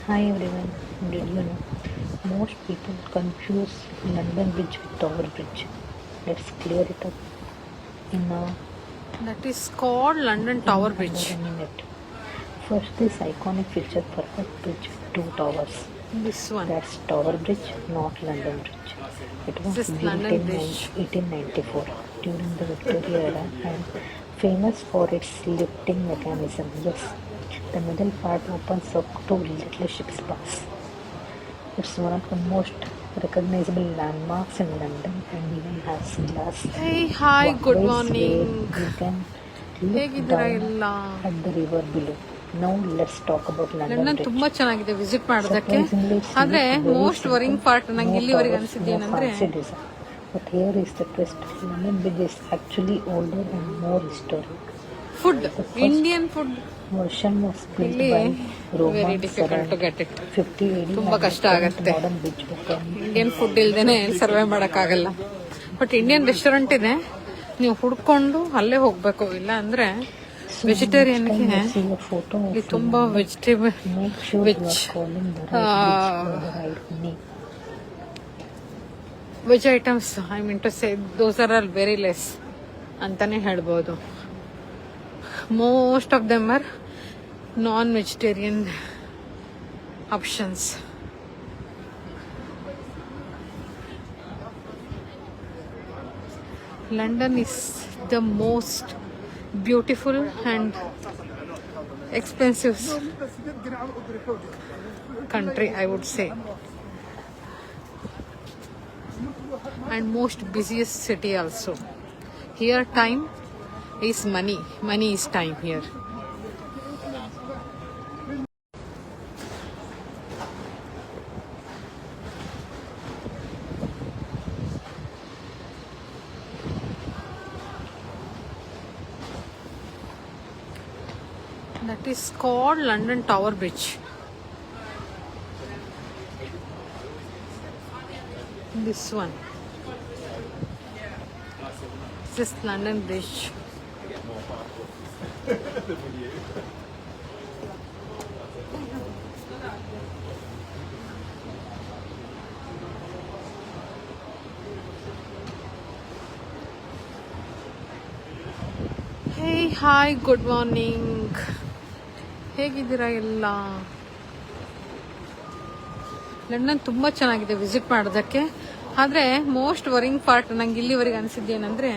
Hi everyone, did you know most people confuse London Bridge with Tower Bridge? Let's clear it up in a That is called London Tower Bridge. under a minute. First, this iconic picture perfect bridge with two towers. This one. That's Tower Bridge, not London Bridge. It was This is built London in Bridge. 1894 during the Victoria era and famous for its lifting mechanism. Yes, the middle part opens up to let the ships pass. It's one of the most recognizable landmarks in London and even has glass Hey, hi, good walkways morning. where you can look ಹೇಗಿದ್ದೀರಾ down ಎಲ್ಲ? at the river below. Now let's talk about London London Bridge. ತುಂಬಾ ಚೆನ್ನಾಗಿದೆ visit ಮಾಡೋದಕ್ಕೆ. Surprisingly, it's ಆದ್ರೆ very most worrying simple, part ನಂಗೆ no ಇಲ್ಲಿವರೆಗೆ towers, ಅನಿಸಿದ್ದು no ಏನಂದ್ರೆ fancy design. But here is the twist. London Bridge is actually older and more historic. Food, Indian food Version was built ಇಲ್ಲಿ by very Romans difficult to around get it. 50 AD ತುಂಬಾ and ಕಷ್ಟ the ಆಗತ್ತೆ. modern bridge became Indian food ಇಲ್ದೇನೆ survey ಮಾಡೋಕ್ಕಾಗಲ್ಲ. But Indian restaurant ಇದೆ, ನೀವು ಹುಡ್ಕೊಂಡು ಅಲ್ಲೇ ಹೋಗ್ಬೇಕು. ಇಲ್ಲ ಅಂದ್ರೆ ವೆಜಿಟೇರಿಯನ್ಗೆ see a photo of ಇಲ್ಲಿ ತುಂಬಾ vegetable make sure you are calling the right bridge or the right name. Veg items I mean to say those are all very less ಅಂತಾನೆ ಹೇಳ್ಬೋದು. Most of them are non vegetarian options. London is the most beautiful and expensive country, I would say, and most busiest city also. Here time is money, money is time here. That is called London Tower Bridge. This one. This is London Bridge. Hey, hi, good morning. ಹೇಗಿದ್ದೀರಾ ಎಲ್ಲ? London ತುಂಬ ಚೆನ್ನಾಗಿದೆ visit ಮಾಡೋದಕ್ಕೆ. ಆದರೆ most worrying part ನಂಗೆ ಇಲ್ಲಿವರೆಗೆ ಅನಿಸಿದ್ದು ಏನಂದರೆ